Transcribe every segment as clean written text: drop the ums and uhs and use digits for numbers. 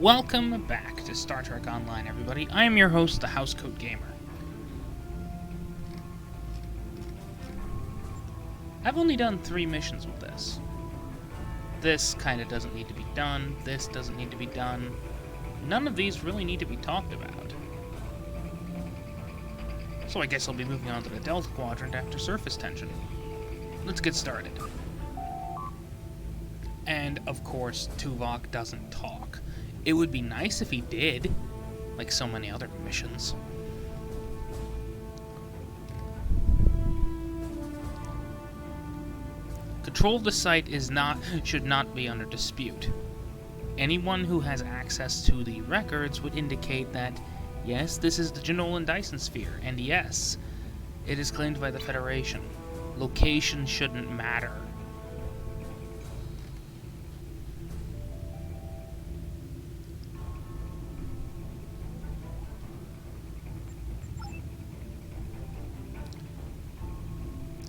Welcome back to Star Trek Online, everybody. I am your host, the Housecoat Gamer. I've only done 3 missions with this. This kind of doesn't need to be done. This doesn't need to be done. None of these really need to be talked about. So I guess I'll be moving on to the Delta Quadrant after surface tension. Let's get started. And, of course, Tuvok doesn't talk. It would be nice if he did, like so many other missions. Control of the site should not be under dispute. Anyone who has access to the records would indicate that, yes, this is the Jenolan Dyson Sphere, and yes, it is claimed by the Federation. Location shouldn't matter.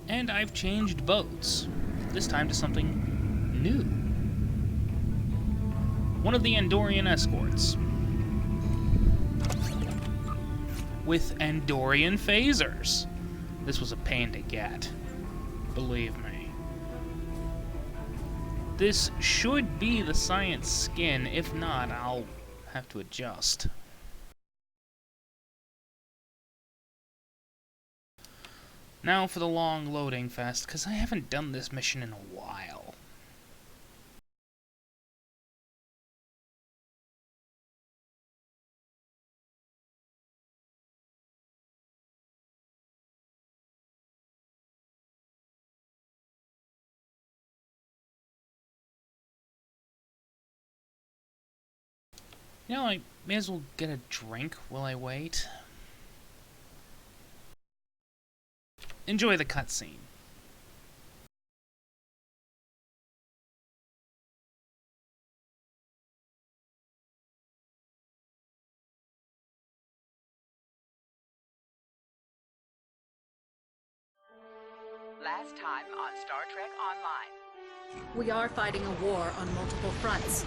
And I've changed boats, this time to something new. One of the Andorian Escorts. With Andorian phasers. This was a pain to get, believe me. This should be the science skin, if not, I'll have to adjust. Now for the long loading fest, because I haven't done this mission in a while. You know, I may as well get a drink while I wait. Enjoy the cutscene. Last time on Star Trek Online. We are fighting a war on multiple fronts.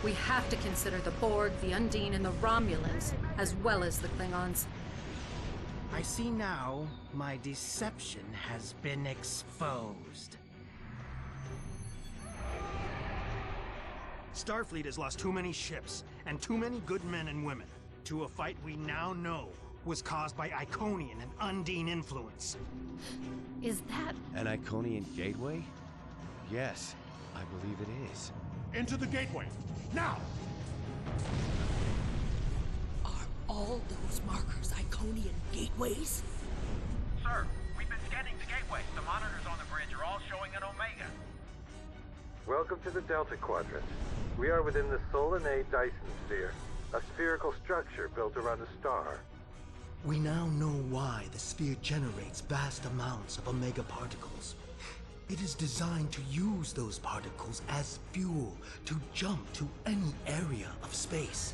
We have to consider the Borg, the Undine, and the Romulans, as well as the Klingons. I see now my deception has been exposed. Starfleet has lost too many ships and too many good men and women to a fight we now know was caused by Iconian and Undine influence. Is that... an Iconian gateway? Yes, I believe it is. Into the gateway, now! Are all those markers Iconian gateways? Sir, we've been scanning the gateway. The monitors on the bridge are all showing an Omega. Welcome to the Delta Quadrant. We are within the Solanae Dyson Sphere, a spherical structure built around a star. We now know why the sphere generates vast amounts of Omega particles. It is designed to use those particles as fuel to jump to any area of space.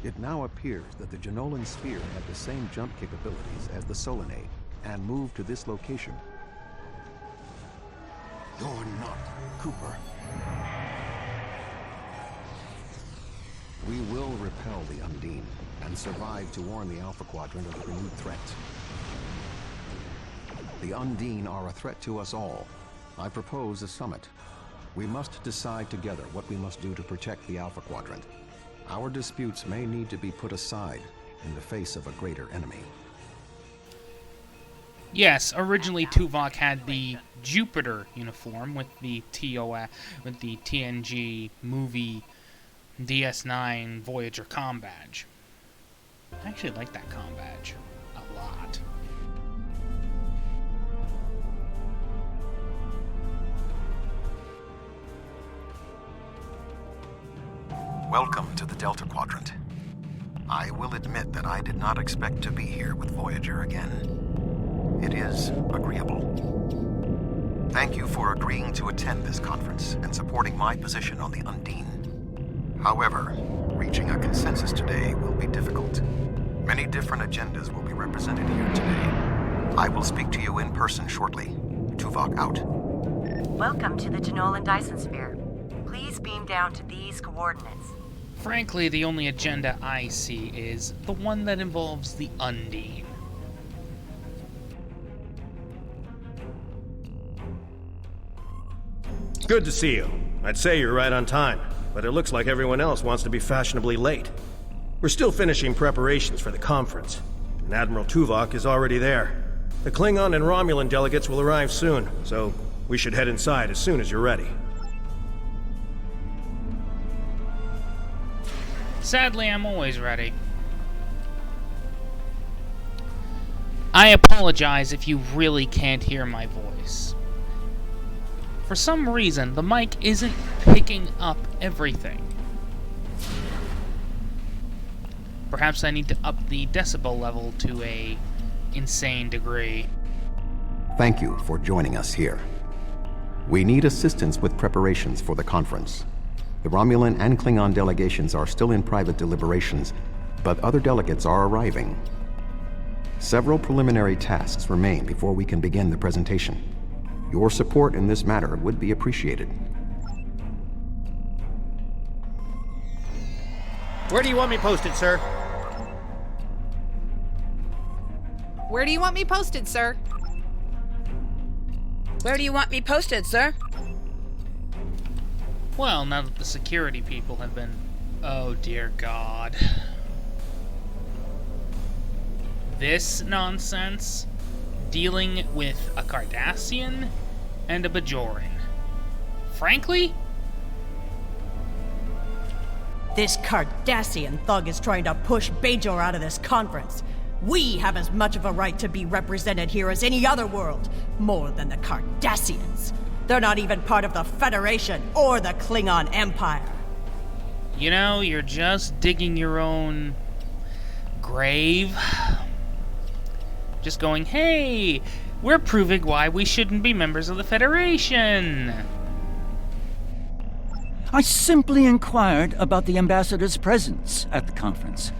It now appears that the Jenolan Sphere had the same jump capabilities as the Solanae, and moved to this location. You're not Cooper. We will repel the Undine, and survive to warn the Alpha Quadrant of the renewed threat. The Undine are a threat to us all. I propose a summit. We must decide together what we must do to protect the Alpha Quadrant. Our disputes may need to be put aside in the face of a greater enemy. Yes, originally Tuvok had the Jupiter uniform with the TNG movie DS9 Voyager comm badge. I actually like that comm badge a lot. Welcome to the Delta Quadrant. I will admit that I did not expect to be here with Voyager again. It is agreeable. Thank you for agreeing to attend this conference and supporting my position on the Undine. However, reaching a consensus today will be difficult. Many different agendas will be represented here today. I will speak to you in person shortly. Tuvok out. Welcome to the Jenolan Dyson Sphere. Please beam down to these coordinates. Frankly, the only agenda I see is the one that involves the Undine. Good to see you. I'd say you're right on time, but it looks like everyone else wants to be fashionably late. We're still finishing preparations for the conference, and Admiral Tuvok is already there. The Klingon and Romulan delegates will arrive soon, so we should head inside as soon as you're ready. Sadly, I'm always ready. I apologize if you really can't hear my voice. For some reason, the mic isn't picking up everything. Perhaps I need to up the decibel level to a insane degree. Thank you for joining us here. We need assistance with preparations for the conference. The Romulan and Klingon delegations are still in private deliberations, but other delegates are arriving. Several preliminary tasks remain before we can begin the presentation. Your support in this matter would be appreciated. Where do you want me posted, sir? Where do you want me posted, sir? Where do you want me posted, sir? Well, now that the security people have been... Oh, dear God. This nonsense? Dealing with a Cardassian and a Bajoran. Frankly? This Cardassian thug is trying to push Bajor out of this conference. We have as much of a right to be represented here as any other world, more than the Cardassians. They're not even part of the Federation or the Klingon Empire. You know, you're just digging your own grave. Just going, hey, we're proving why we shouldn't be members of the Federation. I simply inquired about the ambassador's presence at the conference.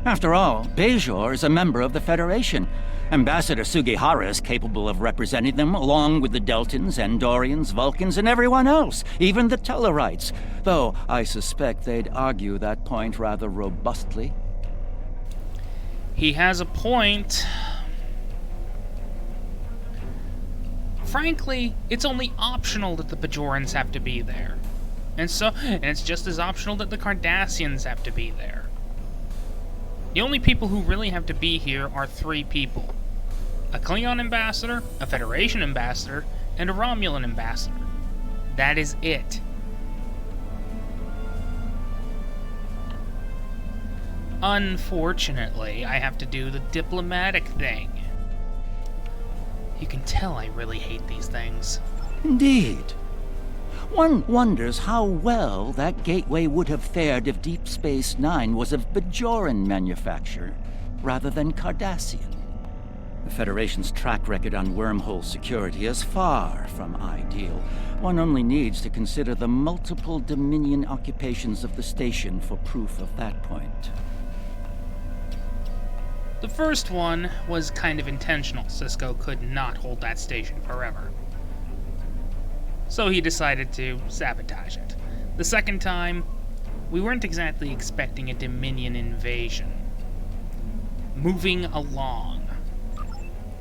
After all, Bajor is a member of the Federation. Ambassador Sugihara is capable of representing them, along with the Deltans, Andorians, Vulcans, and everyone else, even the Tellarites, though I suspect they'd argue that point rather robustly. He has a point. Frankly, it's only optional that the Bajorans have to be there. And it's just as optional that the Cardassians have to be there. The only people who really have to be here are 3 people. A Klingon ambassador, a Federation ambassador, and a Romulan ambassador. That is it. Unfortunately, I have to do the diplomatic thing. You can tell I really hate these things. Indeed. One wonders how well that gateway would have fared if Deep Space Nine was of Bajoran manufacture rather than Cardassian. The Federation's track record on wormhole security is far from ideal. One only needs to consider the multiple Dominion occupations of the station for proof of that point. The first one was kind of intentional. Sisko could not hold that station forever. So he decided to sabotage it. The second time, we weren't exactly expecting a Dominion invasion. Moving along.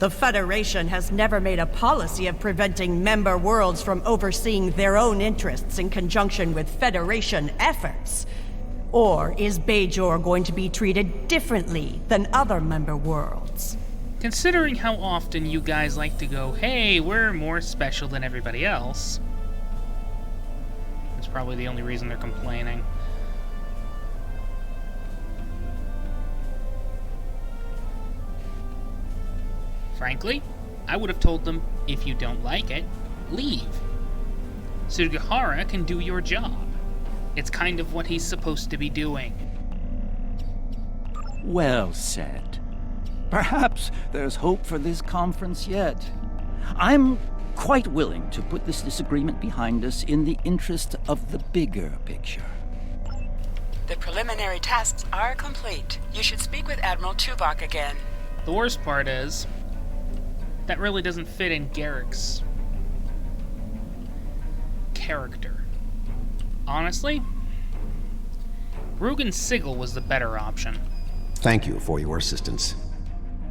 The Federation has never made a policy of preventing member worlds from overseeing their own interests in conjunction with Federation efforts. Or is Bajor going to be treated differently than other member worlds? Considering how often you guys like to go, hey, we're more special than everybody else, that's probably the only reason they're complaining. Frankly, I would have told them, if you don't like it, leave. Sugihara can do your job. It's kind of what he's supposed to be doing. Well said. Perhaps there's hope for this conference yet. I'm quite willing to put this disagreement behind us in the interest of the bigger picture. The preliminary tasks are complete. You should speak with Admiral Tuvok again. The worst part is, that really doesn't fit in Garrick's character. Honestly, Rugen Sigil was the better option. Thank you for your assistance.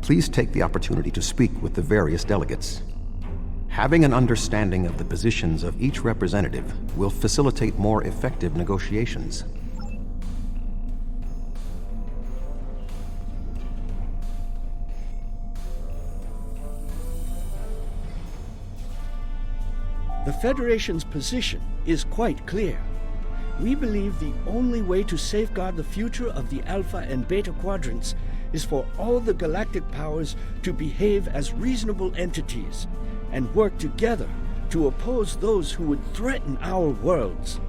Please take the opportunity to speak with the various delegates. Having an understanding of the positions of each representative will facilitate more effective negotiations. The Federation's position is quite clear. We believe the only way to safeguard the future of the Alpha and Beta quadrants is for all the galactic powers to behave as reasonable entities and work together to oppose those who would threaten our worlds.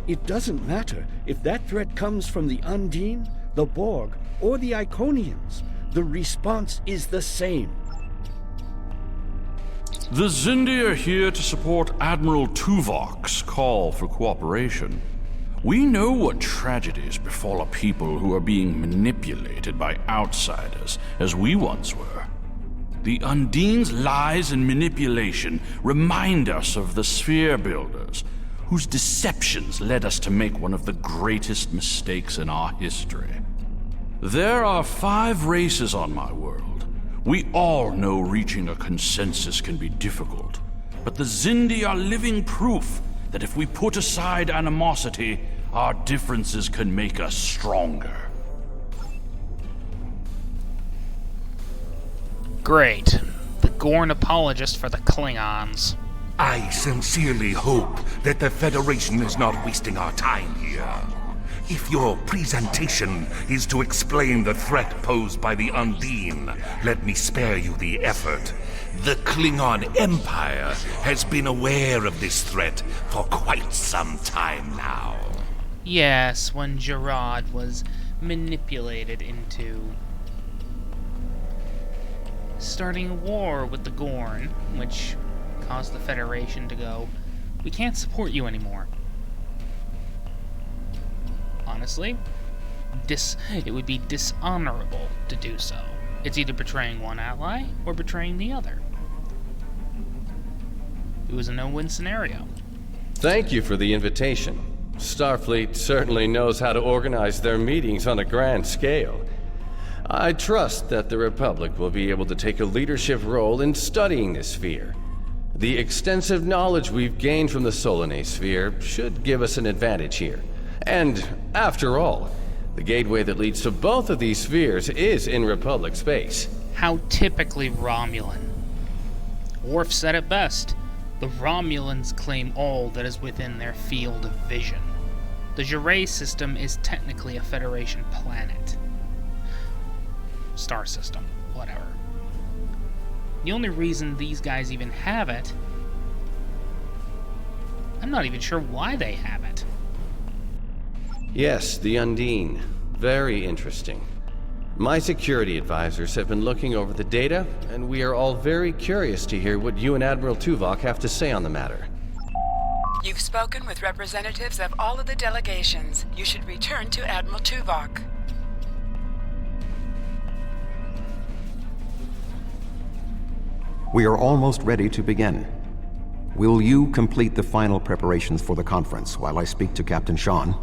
It doesn't matter if that threat comes from the Undine, the Borg, or the Iconians. The response is the same. The Xindi are here to support Admiral Tuvok's call for cooperation. We know what tragedies befall a people who are being manipulated by outsiders, as we once were. The Undine's lies and manipulation remind us of the Sphere Builders, whose deceptions led us to make one of the greatest mistakes in our history. There are 5 races on my world. We all know reaching a consensus can be difficult, but the Xindi are living proof that if we put aside animosity, our differences can make us stronger. Great. The Gorn apologist for the Klingons. I sincerely hope that the Federation is not wasting our time here. If your presentation is to explain the threat posed by the Undine, let me spare you the effort. The Klingon Empire has been aware of this threat for quite some time now. Yes, when Gerard was manipulated into starting a war with the Gorn, which caused the Federation to go, "We can't support you anymore." Honestly, it would be dishonorable to do so. It's either betraying one ally or betraying the other. It was a no-win scenario. Thank you for the invitation. Starfleet certainly knows how to organize their meetings on a grand scale. I trust that the Republic will be able to take a leadership role in studying this sphere. The extensive knowledge we've gained from the Solanae sphere should give us an advantage here. And, after all, the gateway that leads to both of these spheres is in Republic space. How typically Romulan. Worf said it best. The Romulans claim all that is within their field of vision. The Jeray system is technically a Federation planet. Star system, whatever. The only reason these guys even have it, I'm not even sure why they have it. Yes, the Undine. Very interesting. My security advisors have been looking over the data, and we are all very curious to hear what you and Admiral Tuvok have to say on the matter. You've spoken with representatives of all of the delegations. You should return to Admiral Tuvok. We are almost ready to begin. Will you complete the final preparations for the conference while I speak to Captain Sean?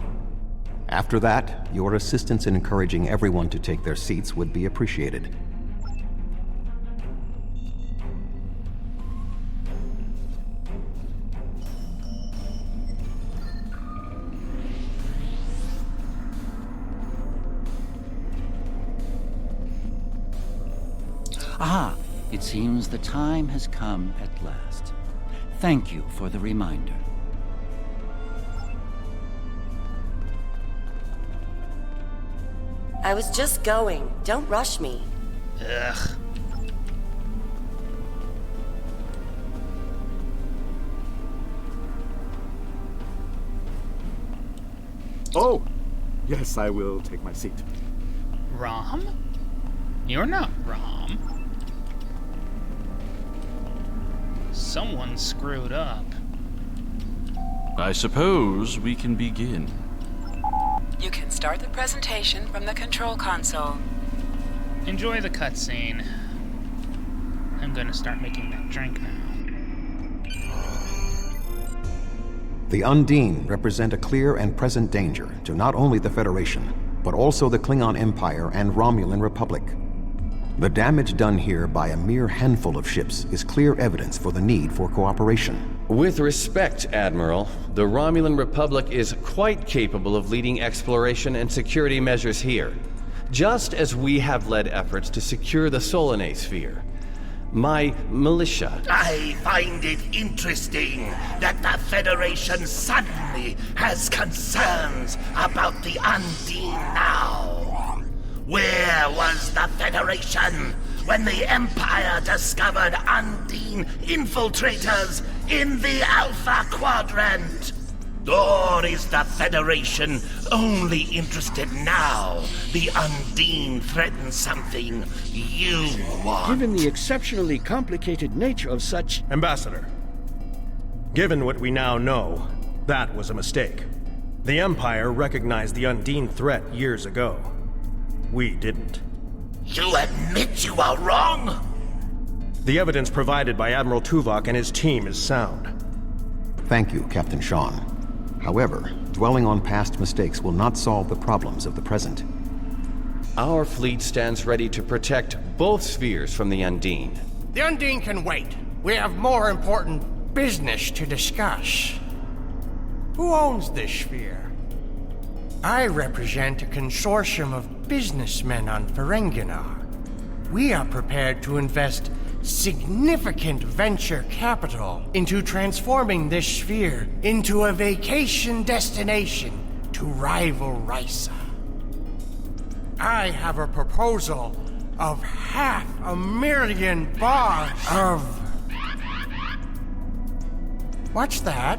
After that, your assistance in encouraging everyone to take their seats would be appreciated. Ah, it seems the time has come at last. Thank you for the reminder. I was just going. Don't rush me. Ugh. Oh, yes, I will take my seat. Rom? You're not Rom. Someone screwed up. I suppose we can begin. You can start the presentation from the control console. Enjoy the cutscene. I'm gonna start making that drink now. The Undine represent a clear and present danger to not only the Federation, but also the Klingon Empire and Romulan Republic. The damage done here by a mere handful of ships is clear evidence for the need for cooperation. With respect, Admiral, the Romulan Republic is quite capable of leading exploration and security measures here, just as we have led efforts to secure the Solanae sphere. My militia... I find it interesting that the Federation suddenly has concerns about the Undine now. Where was the Federation when the Empire discovered Undine infiltrators in the Alpha Quadrant? Or is the Federation only interested now the Undine threatens something you want? Given the exceptionally complicated nature of such... Ambassador, given what we now know, that was a mistake. The Empire recognized the Undine threat years ago. We didn't. You admit you are wrong? The evidence provided by Admiral Tuvok and his team is sound. Thank you, Captain Sean. However, dwelling on past mistakes will not solve the problems of the present. Our fleet stands ready to protect both spheres from the Undine. The Undine can wait. We have more important business to discuss. Who owns this sphere? I represent a consortium of businessmen on Ferenginar. We are prepared to invest significant venture capital into transforming this sphere into a vacation destination to rival Risa. I have a proposal of 500,000 bars of... What's that?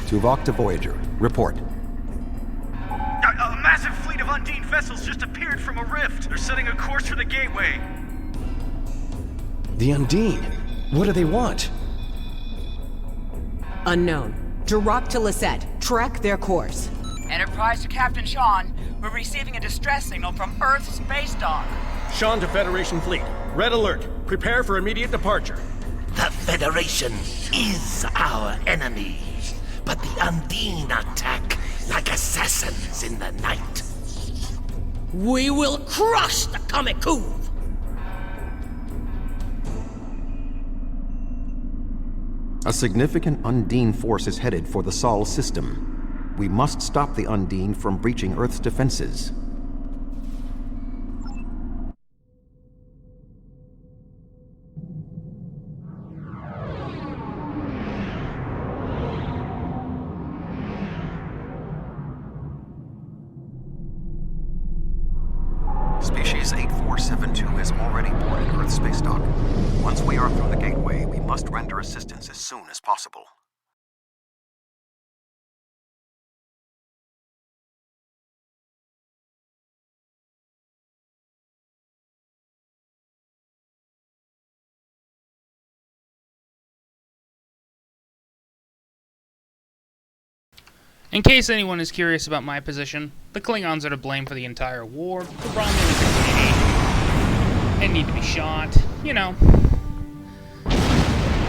Tuvok to Voyager. Report. A massive fleet of Undine vessels just appeared from a rift. They're setting a course for the gateway. The Undine? What do they want? Unknown. Drop to Lisette. Track their course. Enterprise to Captain Sean. We're receiving a distress signal from Earth's space dock. Sean to Federation Fleet. Red alert. Prepare for immediate departure. The Federation is our enemy, but the Undine attack like assassins in the night. We will crush the Kamikuv! A significant Undine force is headed for the Sol system. We must stop the Undine from breaching Earth's defenses. Species 8472 is already boarded Earth's space dock. Once we are through the gateway, we must render assistance as soon as possible. In case anyone is curious about my position, the Klingons are to blame for the entire war. The Romulans are greedy and need to be shot, you know.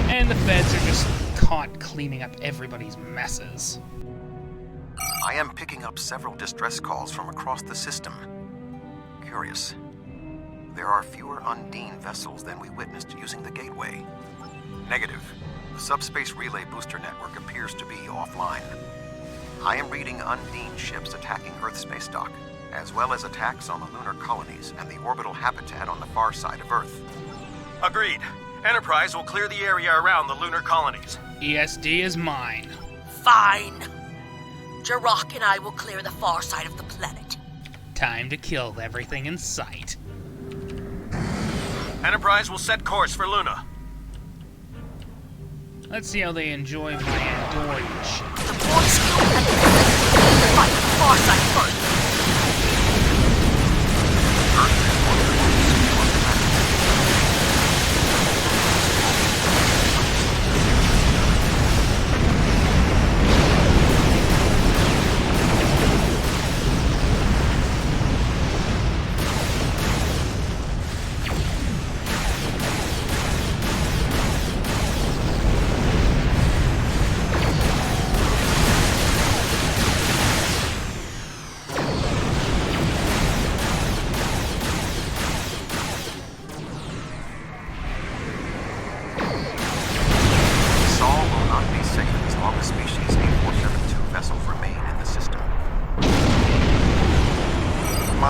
And the Feds are just caught cleaning up everybody's messes. I am picking up several distress calls from across the system. Curious. There are fewer Undine vessels than we witnessed using the gateway. Negative. The subspace relay booster network appears to be offline. I am reading Undine ships attacking Earth's space dock, as well as attacks on the lunar colonies and the orbital habitat on the far side of Earth. Agreed. Enterprise will clear the area around the lunar colonies. ESD is mine. Fine. Jirok and I will clear the far side of the planet. Time to kill everything in sight. Enterprise will set course for Luna. Let's see how they enjoy my Andorian ship. The boys fight the far side first.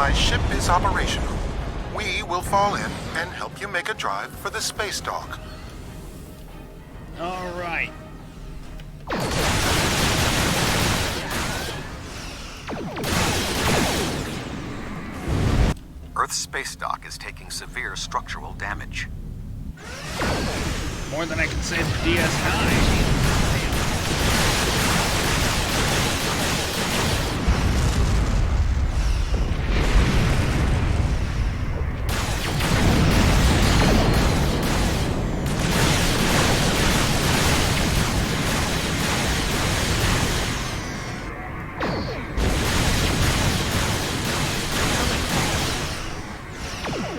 My ship is operational. We will fall in and help you make a drive for the space dock. All right. Earth's space dock is taking severe structural damage. More than I can say for DS9.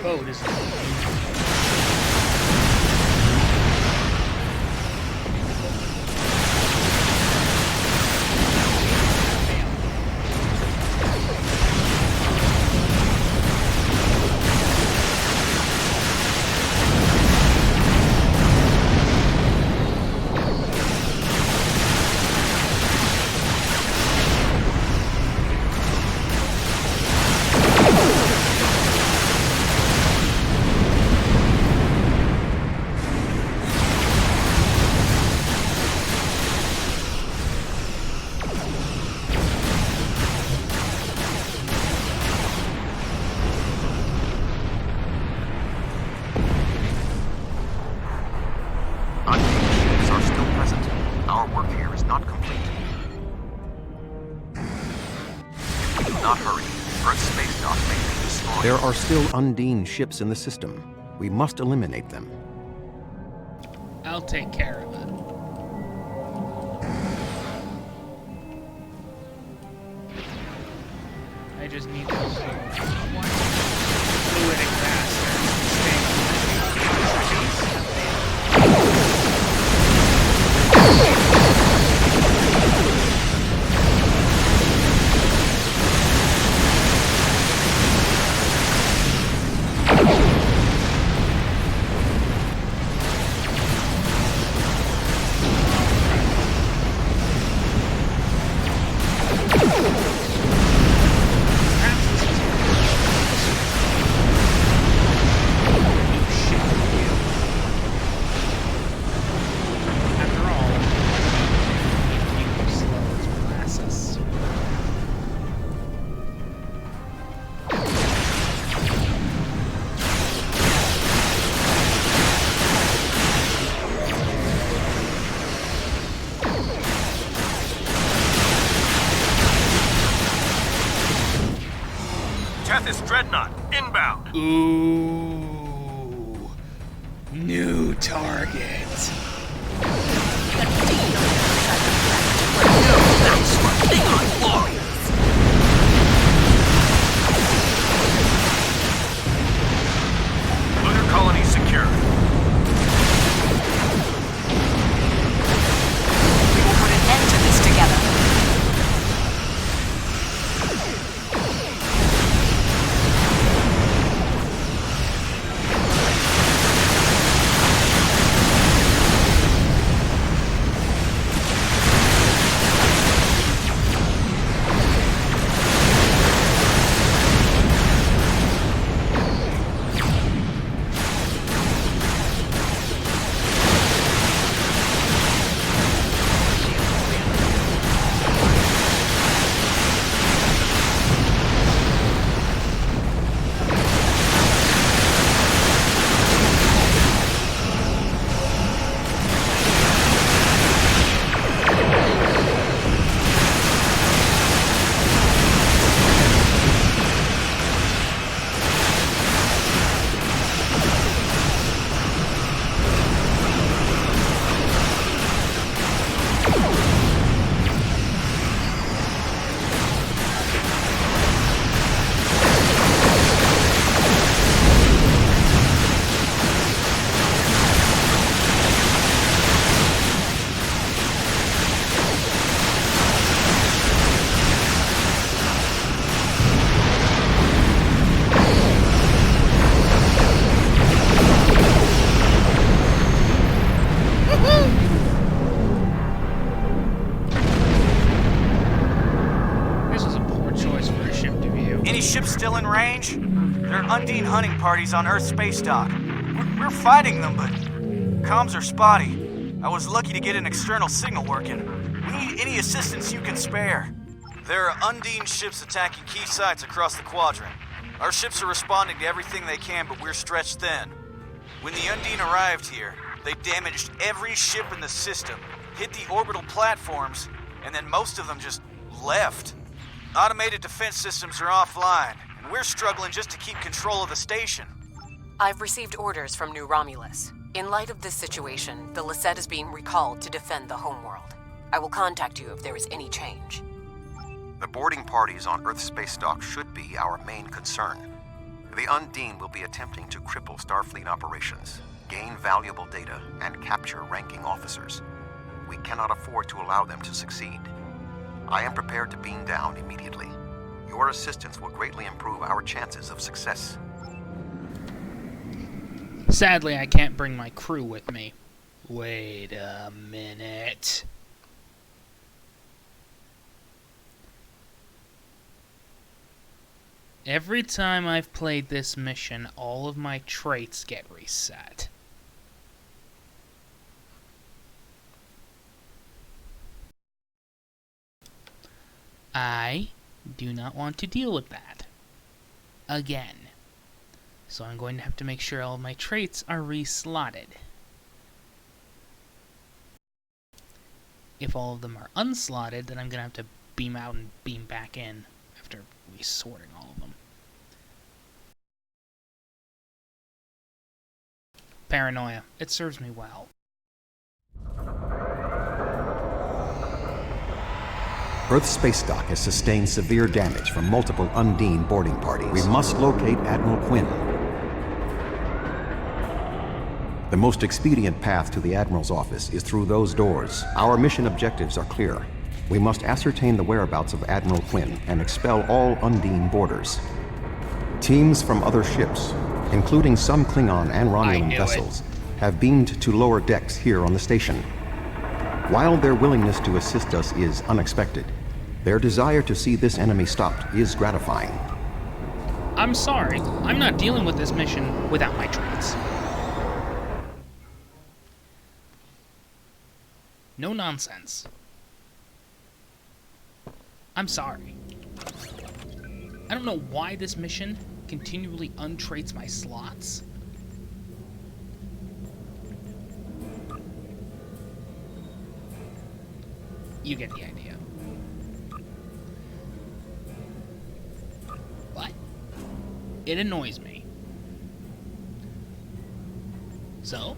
Boat is There are still Undine ships in the system. We must eliminate them. I'll take care of it. I just need those fluidic bastards to stay Dreadnought, inbound. Ooh. New target. That's one Klingon warriors. Lunar colony secure. We will put an end to this together. Any ships still in range? There are Undine hunting parties on Earth space dock. We're fighting them, but comms are spotty. I was lucky to get an external signal working. We need any assistance you can spare. There are Undine ships attacking key sites across the quadrant. Our ships are responding to everything they can, but we're stretched thin. When the Undine arrived here, they damaged every ship in the system, hit the orbital platforms, and then most of them just left. Automated defense systems are offline, and we're struggling just to keep control of the station. I've received orders from New Romulus. In light of this situation, the Lisette is being recalled to defend the homeworld. I will contact you if there is any change. The boarding parties on Earth's space dock should be our main concern. The Undine will be attempting to cripple Starfleet operations, gain valuable data, and capture ranking officers. We cannot afford to allow them to succeed. I am prepared to beam down immediately. Your assistance will greatly improve our chances of success. Sadly, I can't bring my crew with me. Wait a minute. Every time I've played this mission, all of my traits get reset. I do not want to deal with that again. So I'm going to have to make sure all of my traits are reslotted. If all of them are unslotted, then I'm going to have to beam out and beam back in after resorting all of them. Paranoia. It serves me well. Earth's space dock has sustained severe damage from multiple Undine boarding parties. We must locate Admiral Quinn. The most expedient path to the Admiral's office is through those doors. Our mission objectives are clear. We must ascertain the whereabouts of Admiral Quinn and expel all Undine boarders. Teams from other ships, including some Klingon and Romulan vessels, have beamed to lower decks here on the station. While their willingness to assist us is unexpected, their desire to see this enemy stopped is gratifying. I'm sorry, I'm not dealing with this mission without my traits. No nonsense. I'm sorry. I don't know why this mission continually untraits my slots. You get the idea. But it annoys me. So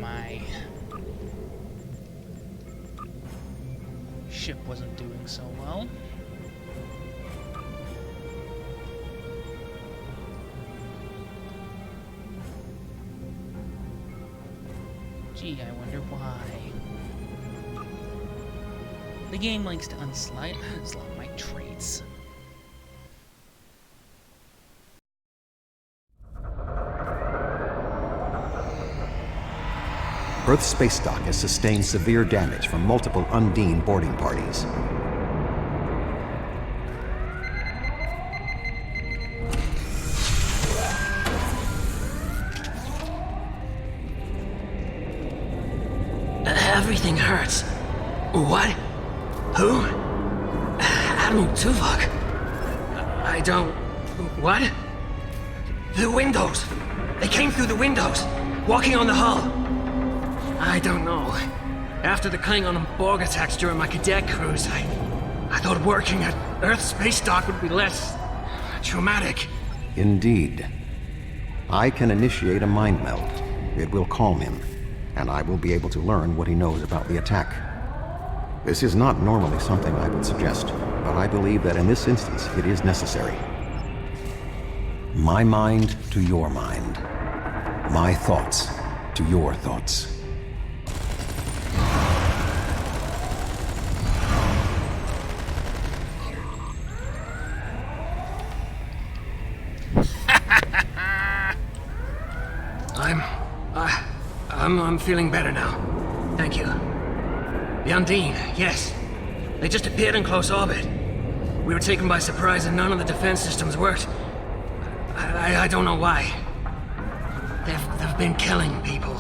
my ship wasn't doing so well. Gee, I wonder why. The game likes to slot my traits. Earth's space dock has sustained severe damage from multiple Undine boarding parties. Everything hurts. What? Who? Admiral Tuvok. I don't... What? The windows! They came through the windows, walking on the hull. I don't know. After the Klingon and Borg attacks during my cadet cruise, I thought working at Earth's space dock would be less... traumatic. Indeed. I can initiate a mind meld. It will calm him, and I will be able to learn what he knows about the attack. This is not normally something I would suggest, but I believe that in this instance it is necessary. My mind to your mind. My thoughts to your thoughts. I'm feeling better now. Thank you. The Undine, yes. They just appeared in close orbit. We were taken by surprise and none of the defense systems worked. I don't know why. They've been killing people.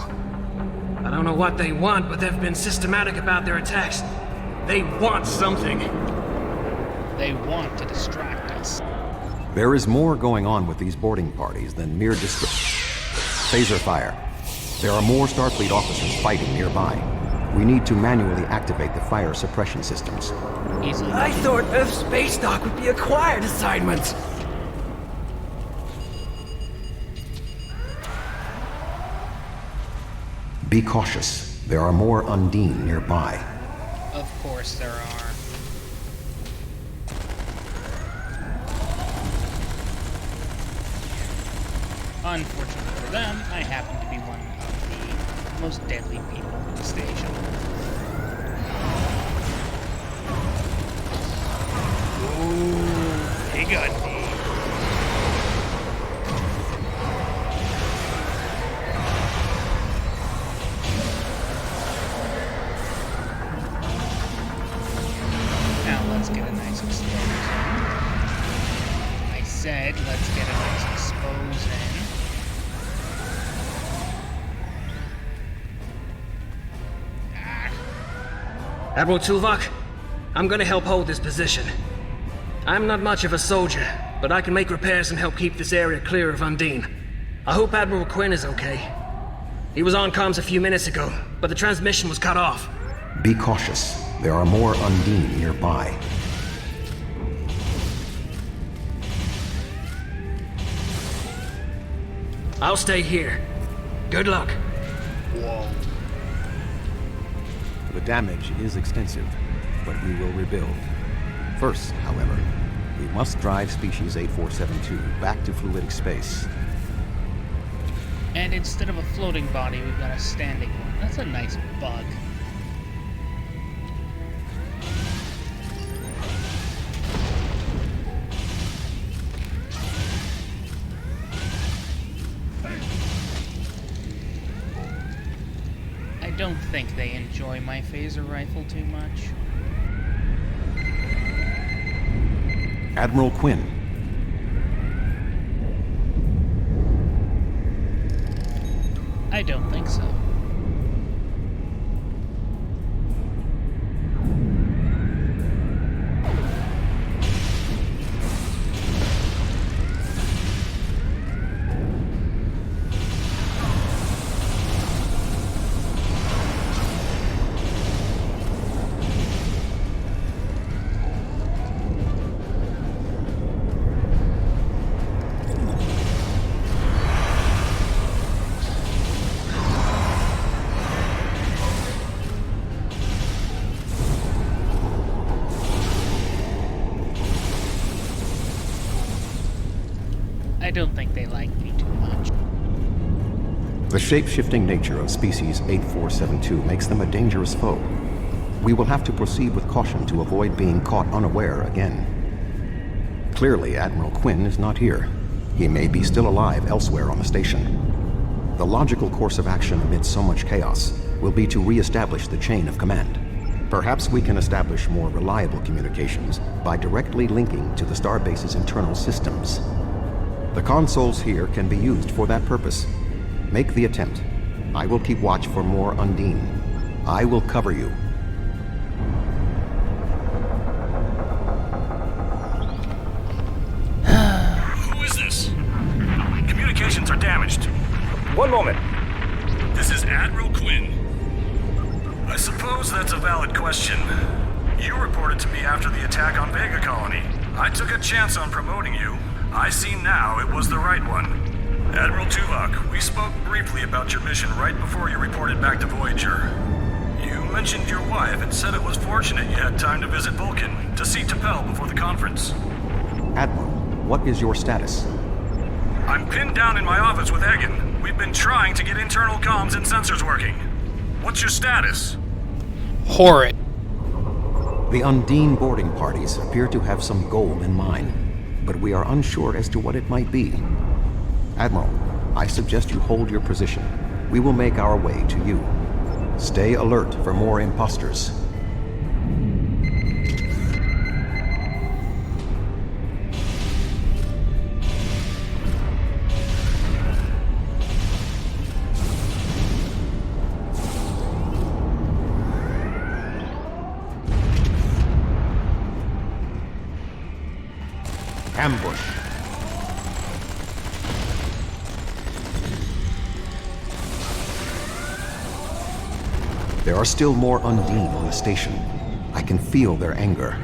I don't know what they want, but they've been systematic about their attacks. They want something. They want to distract us. There is more going on with these boarding parties than mere phaser fire. There are more Starfleet officers fighting nearby. We need to manually activate the fire suppression systems. I thought Earth's space dock would be a quiet assignment. Be cautious. There are more Undine nearby. Of course there are. Unfortunately for them, I happen to be one of the most deadly people in the station. Ooh, they got me. Now let's get a nice explosion. I said, let's get a nice explosion. Admiral Tuvok, I'm gonna help hold this position. I'm not much of a soldier, but I can make repairs and help keep this area clear of Undine. I hope Admiral Quinn is okay. He was on comms a few minutes ago, but the transmission was cut off. Be cautious. There are more Undine nearby. I'll stay here. Good luck. Whoa. The damage is extensive, but we will rebuild. First, however, we must drive Species 8472 back to fluidic space. And instead of a floating body, we've got a standing one. That's a nice bug. I don't think they enjoy my phaser rifle too much. Admiral Quinn. I don't think so. I don't think they like me too much. The shape-shifting nature of Species 8472 makes them a dangerous foe. We will have to proceed with caution to avoid being caught unaware again. Clearly, Admiral Quinn is not here. He may be still alive elsewhere on the station. The logical course of action amid so much chaos will be to re-establish the chain of command. Perhaps we can establish more reliable communications by directly linking to the Starbase's internal systems. The consoles here can be used for that purpose. Make the attempt. I will keep watch for more Undine. I will cover you. Who is this? Communications are damaged. One moment. This is Admiral Quinn. I suppose that's a valid question. You reported to me after the attack on Vega Colony. I took a chance on promoting you. I see now it was the right one. Admiral Tuvok, we spoke briefly about your mission right before you reported back to Voyager. You mentioned your wife and said it was fortunate you had time to visit Vulcan to see T'Pel before the conference. Admiral, what is your status? I'm pinned down in my office with Egan. We've been trying to get internal comms and sensors working. What's your status? Horrid. The Undine boarding parties appear to have some goal in mind, but we are unsure as to what it might be. Admiral, I suggest you hold your position. We will make our way to you. Stay alert for more imposters. Ambush. There are still more Undine on the station. I can feel their anger.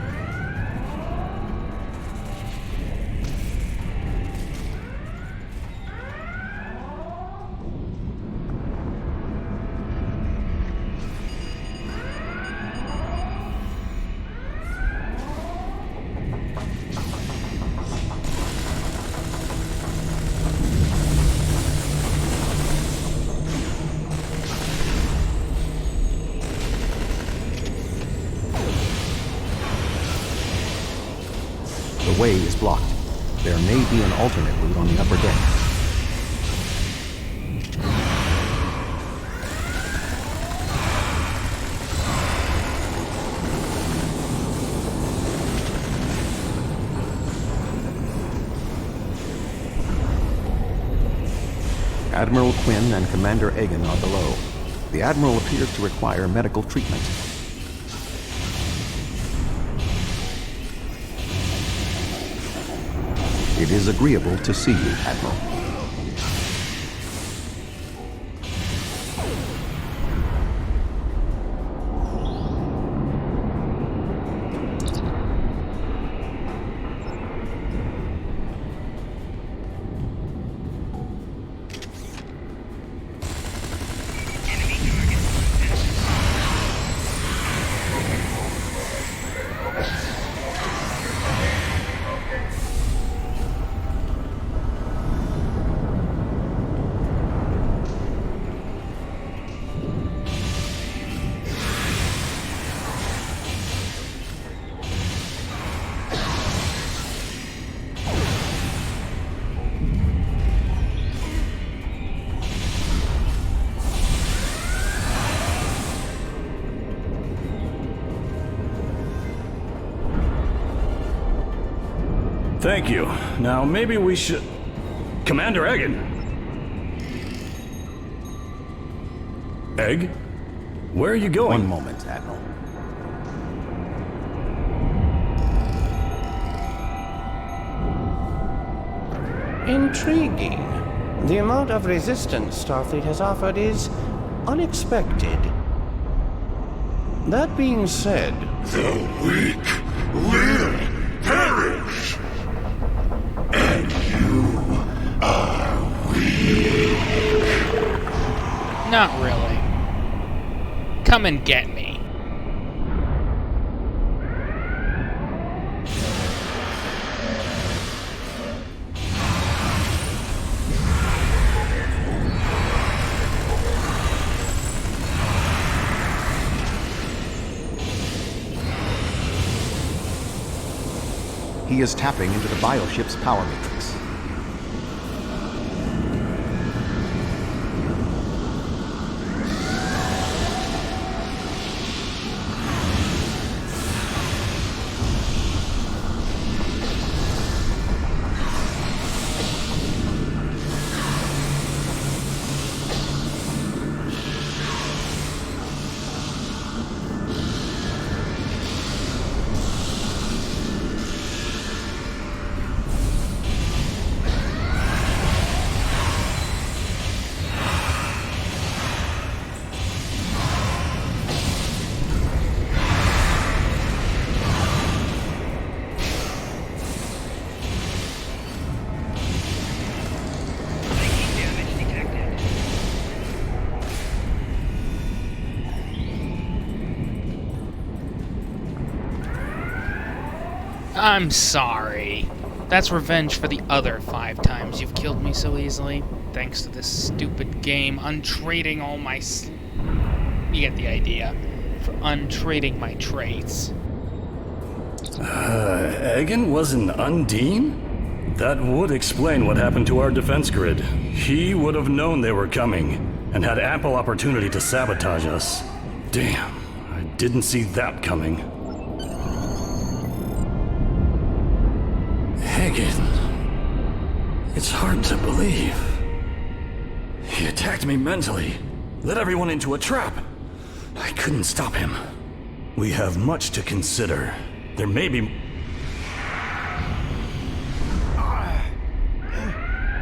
The way is blocked. There may be an alternate route on the upper deck. Admiral Quinn and Commander Egan are below. The Admiral appears to require medical treatment. It is agreeable to see you, Admiral. Thank you. Now, maybe we should... Commander Egan! Egg? Where are you going? One moment, Admiral. Intriguing. The amount of resistance Starfleet has offered is unexpected. That being said... The weak will perish! And you are weak. Not really. Come and get me. He is tapping into the bioship's power matrix. I'm sorry. That's revenge for the other 5 times you've killed me so easily. Thanks to this stupid game, untrading all my you get the idea. For untrading my traits. Egan was an Undine? That would explain what happened to our defense grid. He would have known they were coming. and had ample opportunity to sabotage us. Damn, I didn't see that coming. Hagen. It's hard to believe. He attacked me mentally, led everyone into a trap. I couldn't stop him. We have much to consider. There may be...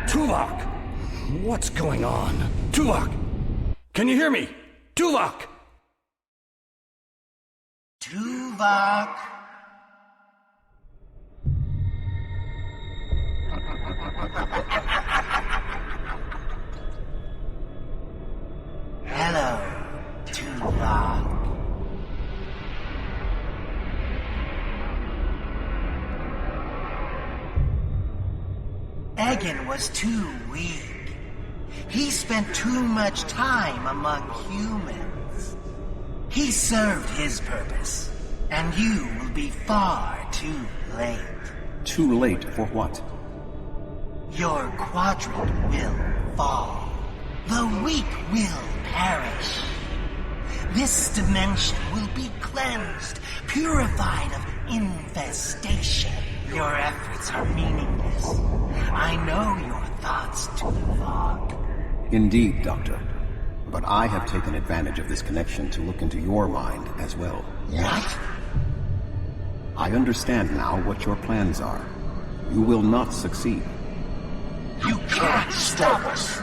Tuvok! What's going on? Tuvok! Can you hear me? Tuvok! Tuvok! Hello, Tuvok. Egan was too weak. He spent too much time among humans. He served his purpose, and you will be far too late. Too late for what? Your quadrant will fall. The weak will perish. This dimension will be cleansed, purified of infestation. Your efforts are meaningless. I know your thoughts, Tuvok. Indeed, Doctor. But I have taken advantage of this connection to look into your mind as well. What? I understand now what your plans are. You will not succeed. You can't stop us.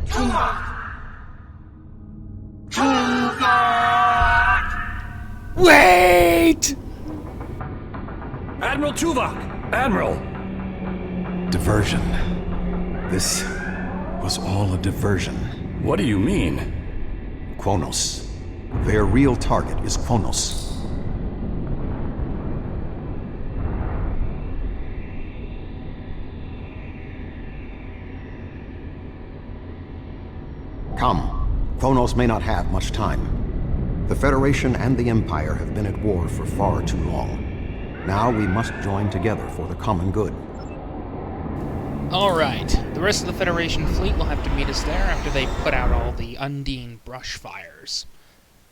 Tuvok! Tuvok! Wait! Admiral Tuvok! Admiral! Diversion. This was all a diversion. What do you mean? Kronos. Their real target is Kronos. Come. Kronos may not have much time. The Federation and the Empire have been at war for far too long. Now we must join together for the common good. Alright, the rest of the Federation fleet will have to meet us there after they put out all the Undine brush fires.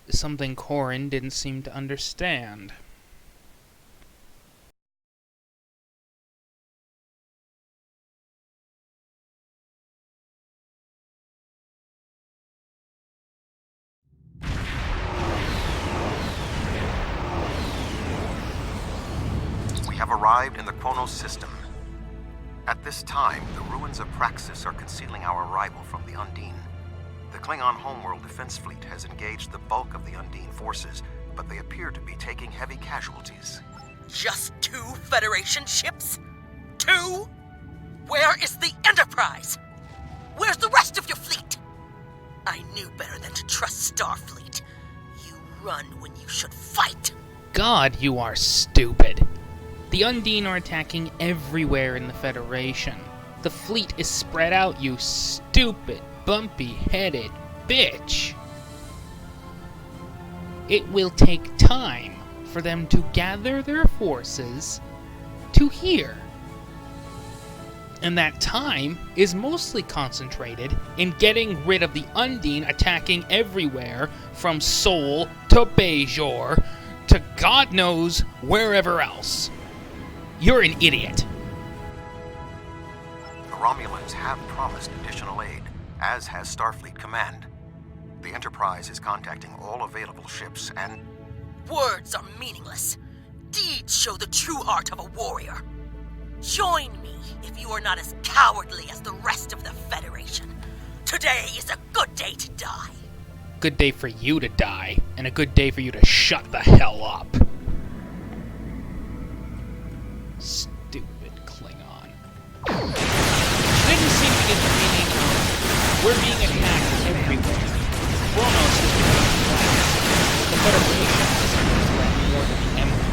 Something Corrin didn't seem to understand. We have arrived in the Kronos system. At this time, the ruins of Praxis are concealing our arrival from the Undine. The Klingon Homeworld Defense Fleet has engaged the bulk of the Undine forces, but they appear to be taking heavy casualties. Just 2 Federation ships? 2? Where is the Enterprise? Where's the rest of your fleet? I knew better than to trust Starfleet. You run when you should fight. God, you are stupid. The Undine are attacking everywhere in the Federation. The fleet is spread out, you stupid, bumpy-headed bitch. It will take time for them to gather their forces to here. And that time is mostly concentrated in getting rid of the Undine attacking everywhere from Sol to Bajor to God knows wherever else. You're an idiot. The Romulans have promised additional aid, as has Starfleet Command. The Enterprise is contacting all available ships and... Words are meaningless. Deeds show the true heart of a warrior. Join me if you are not as cowardly as the rest of the Federation. Today is a good day to die. Good day for you to die, and a good day for you to shut the hell up. Stupid Klingon. Didn't seem to get the meaning of we're being attacked everywhere. Kronos is becoming flat. The Federation is a threat more than the Empire.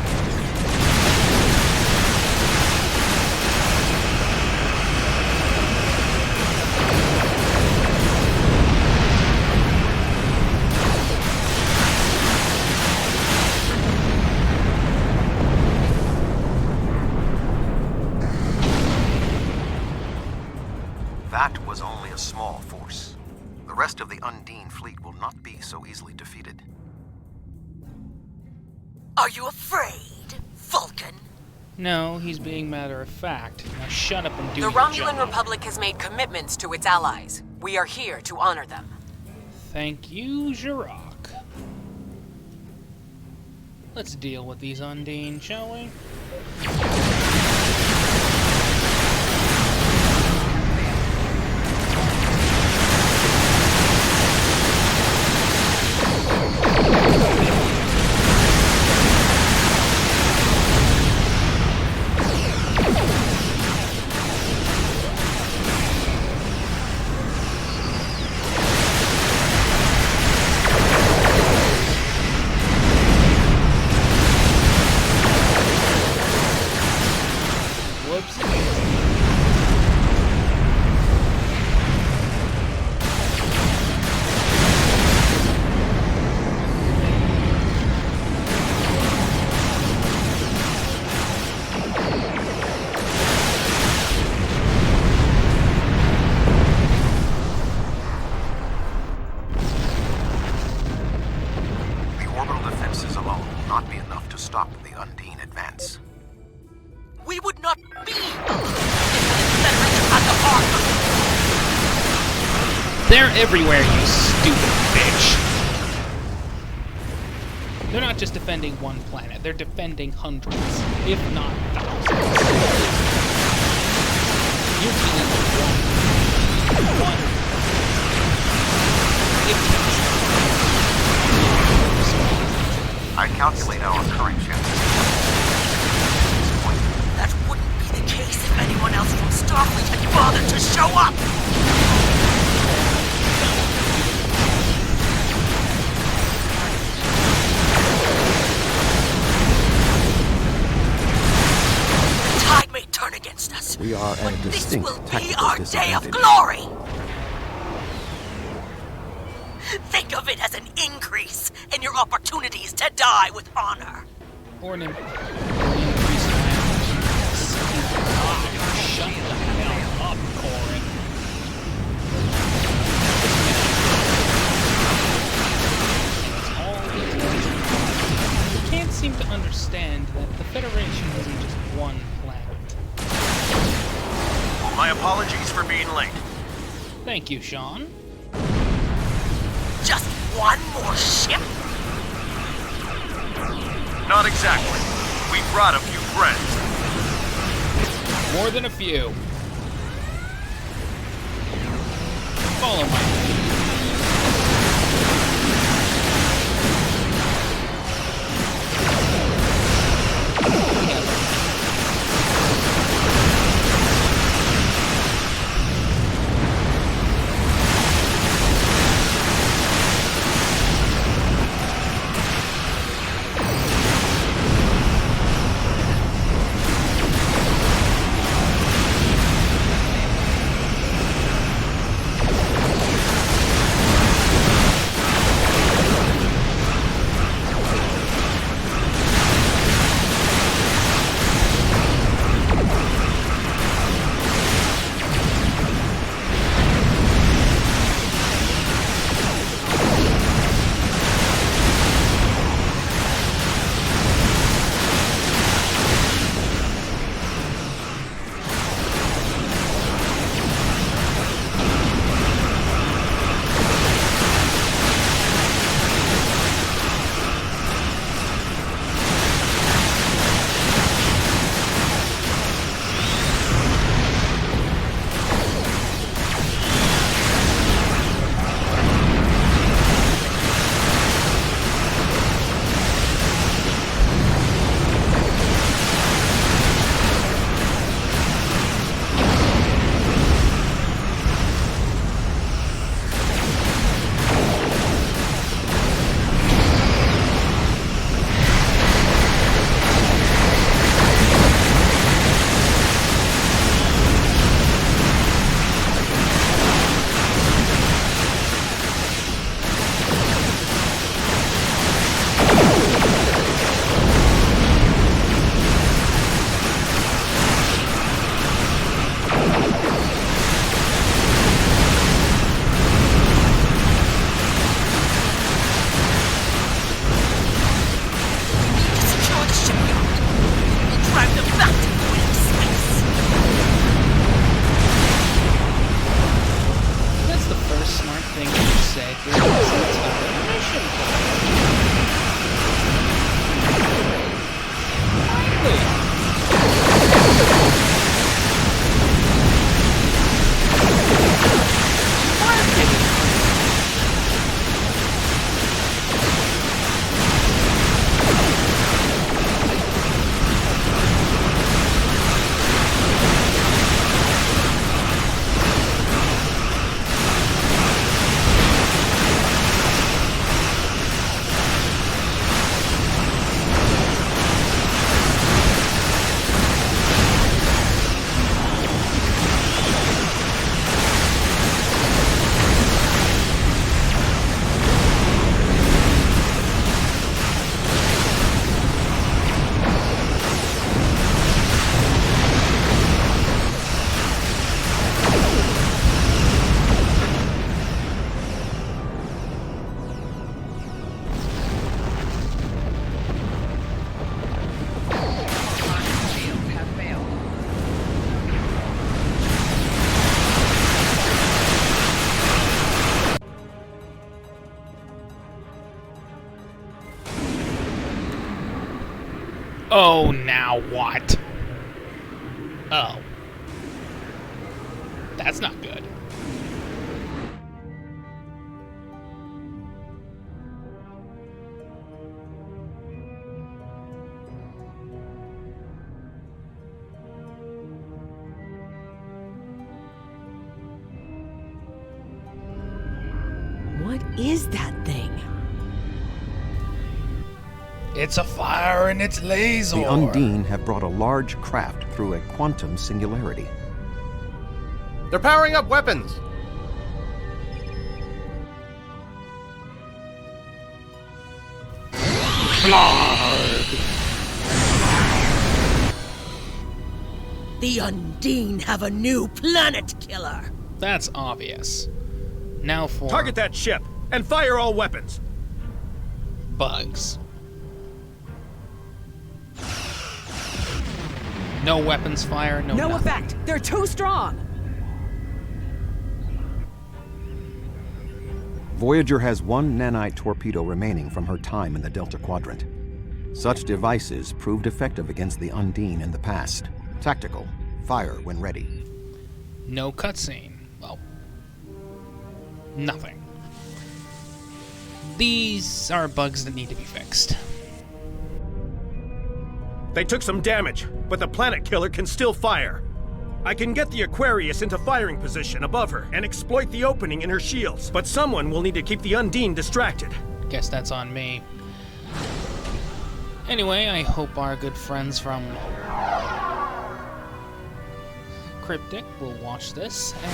That Undine fleet will not be so easily defeated. Are you afraid, Vulcan? No, he's being matter of fact. Now shut up and do The your Romulan job. Republic has made commitments to its allies. We are here to honor them. Thank you, Jirok. Let's deal with these Undine, shall we? They're everywhere, you stupid bitch. They're not just defending one planet, they're defending hundreds, if not thousands. You're dealing with one. I calculate our current chances. That wouldn't be the case if anyone else from Starfleet had bothered to show up! Tide may turn against us, We are at a but this distinct will be tactical our day of disadvantage. glory! Think of it as an increase in your opportunities to die with honor. Or an increase in shut the hell up, Corin. You can't seem to understand that the Federation isn't just one planet. My apologies for being late. Thank you, Sean. Just one more ship? Not exactly. We brought a few friends. More than a few. Follow my lead. Oh, now what? Oh. That's not good. What is that thing? It's a fire and it's laser. The Undine have brought a large craft through a quantum singularity. They're powering up weapons. The Undine have a new planet killer. That's obvious. Now for... Target that ship, and fire all weapons! Bugs. No weapons fire, no nothing. Effect! They're too strong! Voyager has one nanite torpedo remaining from her time in the Delta Quadrant. Such devices proved effective against the Undine in the past. Tactical. Fire when ready. No cutscene. Well, nothing. These are bugs that need to be fixed. They took some damage, but the planet killer can still fire. I can get the Aquarius into firing position above her and exploit the opening in her shields, but someone will need to keep the Undine distracted. Guess that's on me. Anyway, I hope our good friends from Cryptic will watch this and...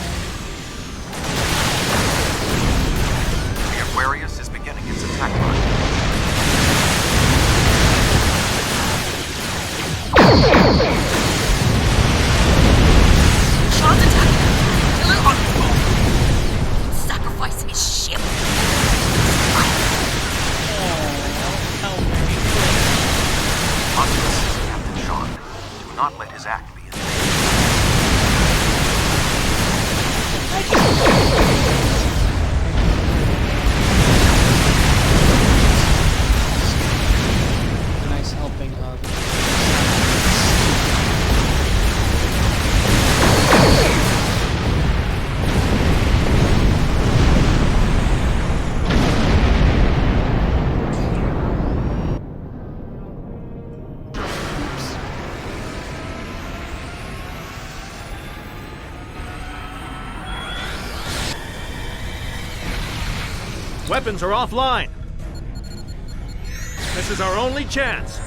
The Aquarius is beginning its attack run. Sean's attacking the killer on his own. Sacrifice his ship. Conscious, Captain Sean. Do not let his act be in vain. Nice helping of... Weapons are offline. This is our only chance.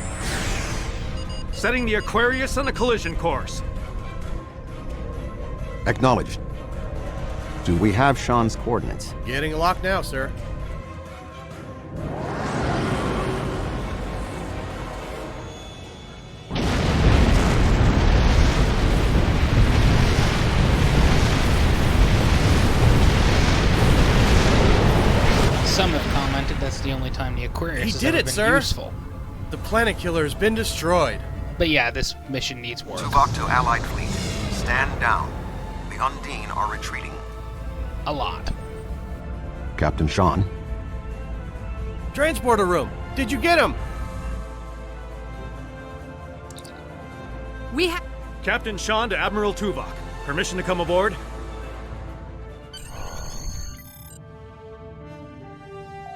Setting the Aquarius on a collision course. Acknowledged. Do we have Sean's coordinates? Getting locked now, sir. Some have commented that's the only time the Aquarius has ever been useful. The planet killer has been destroyed. But yeah, this mission needs work. Tuvok to Allied fleet. Stand down. The Undine are retreating. A lot. Captain Sean. Transporter room. Did you get him? We have... Captain Sean to Admiral Tuvok. Permission to come aboard?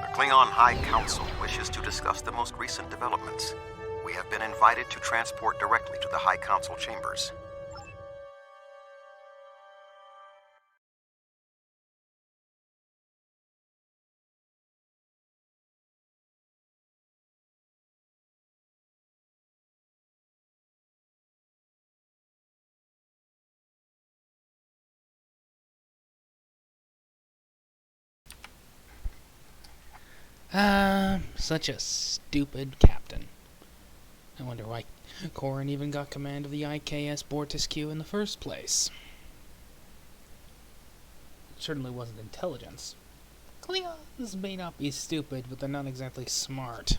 The Klingon High Council wishes to discuss the most recent developments. We have been invited to transport directly to the High Council chambers. Such a stupid captain. I wonder why Corin even got command of the IKS Bortisque in the first place. It certainly wasn't intelligence. Klingons may not be stupid, but they're not exactly smart.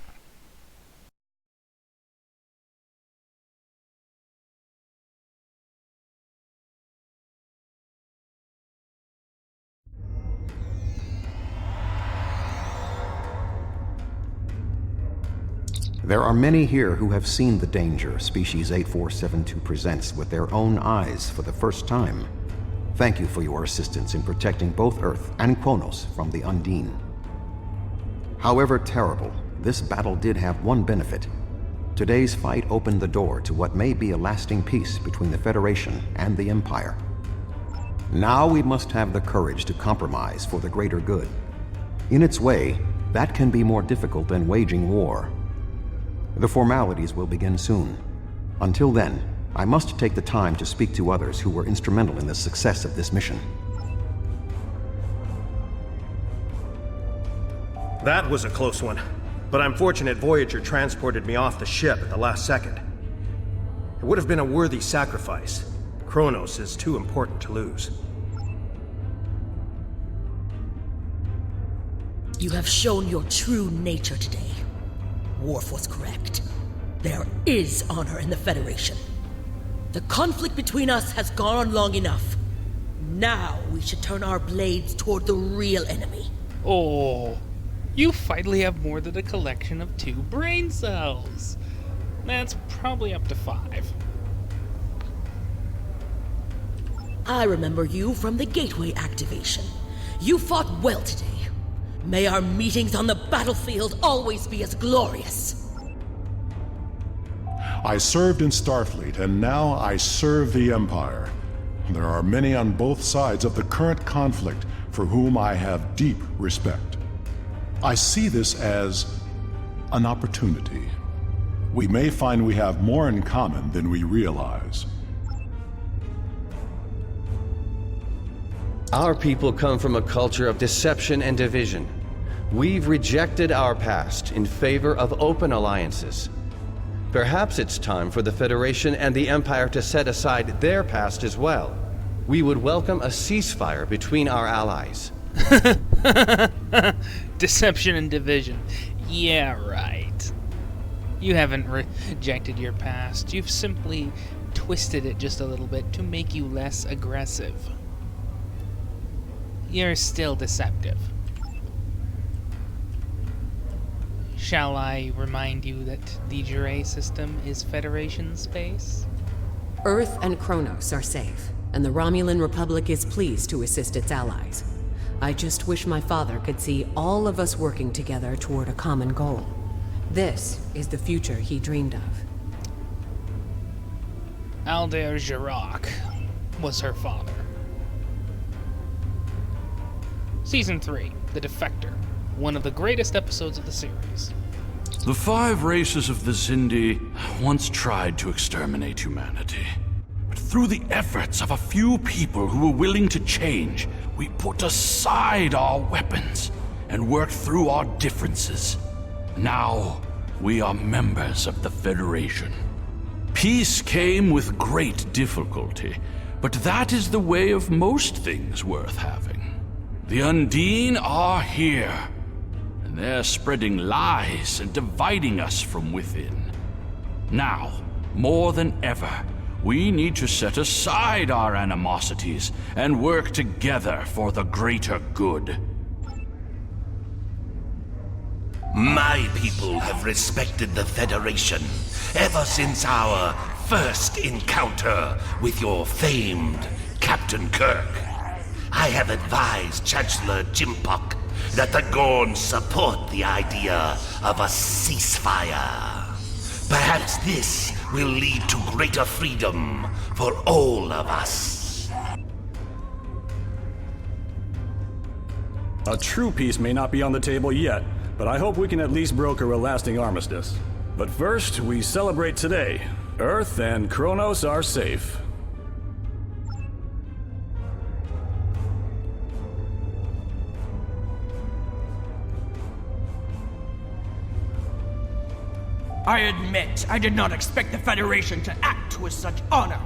There are many here who have seen the danger Species 8472 presents with their own eyes for the first time. Thank you for your assistance in protecting both Earth and Kronos from the Undine. However terrible, this battle did have one benefit. Today's fight opened the door to what may be a lasting peace between the Federation and the Empire. Now we must have the courage to compromise for the greater good. In its way, that can be more difficult than waging war. The formalities will begin soon. Until then, I must take the time to speak to others who were instrumental in the success of this mission. That was a close one, but I'm fortunate Voyager transported me off the ship at the last second. It would have been a worthy sacrifice. Kronos is too important to lose. You have shown your true nature today. Worf was correct. There is honor in the Federation. The conflict between us has gone on long enough. Now we should turn our blades toward the real enemy. Oh, you finally have more than a collection of 2 brain cells. That's probably up to 5. I remember you from the Gateway activation. You fought well today. May our meetings on the battlefield always be as glorious. I served in Starfleet, and now I serve the Empire. There are many on both sides of the current conflict for whom I have deep respect. I see this as an opportunity. We may find we have more in common than we realize. Our people come from a culture of deception and division. We've rejected our past in favor of open alliances. Perhaps it's time for the Federation and the Empire to set aside their past as well. We would welcome a ceasefire between our allies. Deception and division. Yeah, right. You haven't rejected your past. You've simply twisted it just a little bit to make you less aggressive. You're still deceptive. Shall I remind you that the Jure system is Federation space? Earth and Kronos are safe, and the Romulan Republic is pleased to assist its allies. I just wish my father could see all of us working together toward a common goal. This is the future he dreamed of. Aldair Jirac was her father. Season 3, The Defector, one of the greatest episodes of the series. The 5 races of the Xindi once tried to exterminate humanity. But through the efforts of a few people who were willing to change, we put aside our weapons and worked through our differences. Now, we are members of the Federation. Peace came with great difficulty, but that is the way of most things worth having. The Undine are here, and they're spreading lies and dividing us from within. Now, more than ever, we need to set aside our animosities and work together for the greater good. My people have respected the Federation ever since our first encounter with your famed Captain Kirk. I have advised Chancellor Jimpok that the Gorn support the idea of a ceasefire. Perhaps this will lead to greater freedom for all of us. A true peace may not be on the table yet, but I hope we can at least broker a lasting armistice. But first, we celebrate today. Earth and Kronos are safe. I admit, I did not expect the Federation to act with such honor.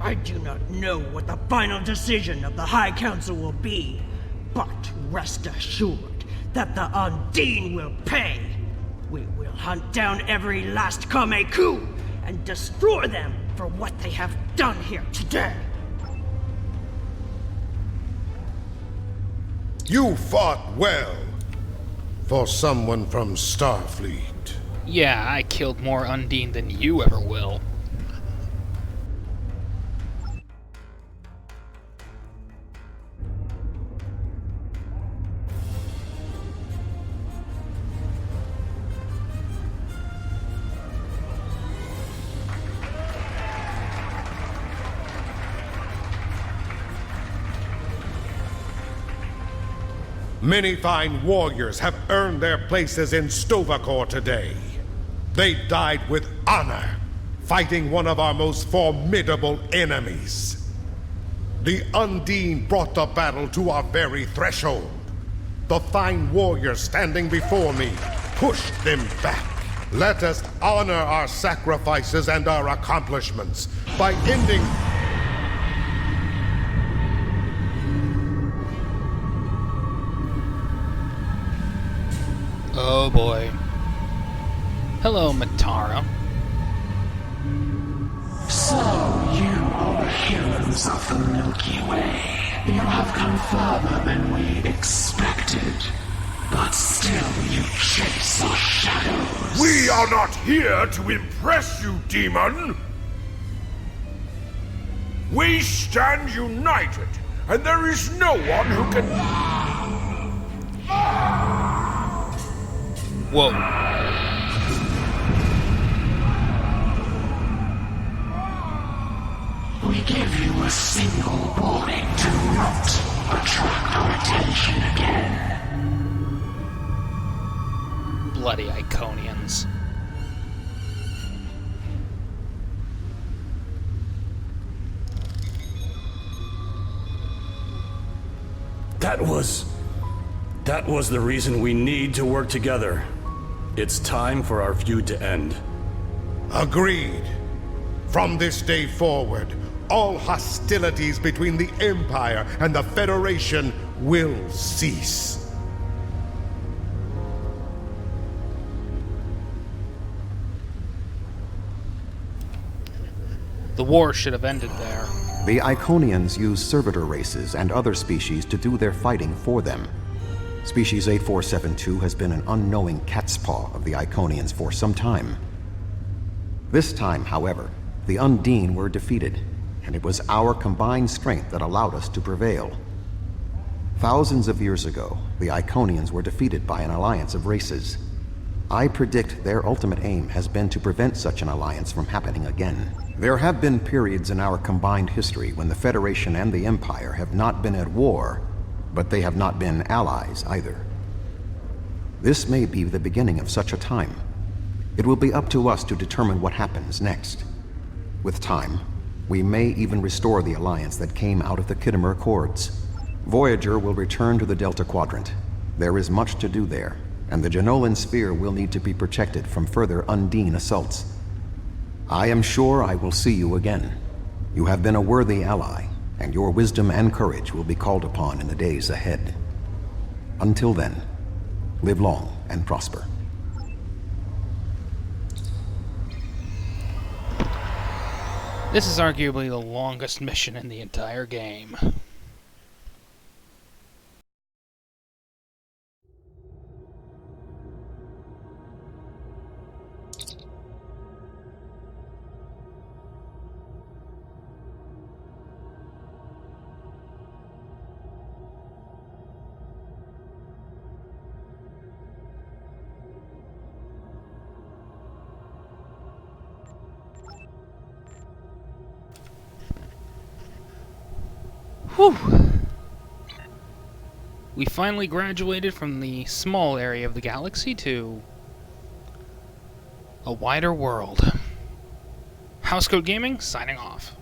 I do not know what the final decision of the High Council will be, but rest assured that the Undine will pay. We will hunt down every last Kameku and destroy them for what they have done here today. You fought well for someone from Starfleet. Yeah, I killed more Undine than you ever will. Many fine warriors have earned their places in Tovakor today. They died with honor, fighting one of our most formidable enemies. The Undine brought the battle to our very threshold. The fine warriors standing before me pushed them back. Let us honor our sacrifices and our accomplishments by ending... Oh boy. Hello, Matara. So, you are heroes of the Milky Way. You have come further than we expected. But still you chase our shadows. We are not here to impress you, demon! We stand united, and there is no one who can... Whoa. We give you a single warning to not attract our attention again. Bloody Iconians. That was the reason we need to work together. It's time for our feud to end. Agreed. From this day forward, all hostilities between the Empire and the Federation will cease. The war should have ended there. The Iconians use servitor races and other species to do their fighting for them. Species 8472 has been an unknowing catspaw of the Iconians for some time. This time, however, the Undine were defeated, and it was our combined strength that allowed us to prevail. Thousands of years ago, the Iconians were defeated by an alliance of races. I predict their ultimate aim has been to prevent such an alliance from happening again. There have been periods in our combined history when the Federation and the Empire have not been at war, but they have not been allies either. This may be the beginning of such a time. It will be up to us to determine what happens next. With time, we may even restore the alliance that came out of the Khitomer Accords. Voyager will return to the Delta Quadrant. There is much to do there, and the Jenolan Sphere will need to be protected from further Undine assaults. I am sure I will see you again. You have been a worthy ally, and your wisdom and courage will be called upon in the days ahead. Until then, live long and prosper. This is arguably the longest mission in the entire game. Whew. We finally graduated from the small area of the galaxy to a wider world. Housecoat Gaming, signing off.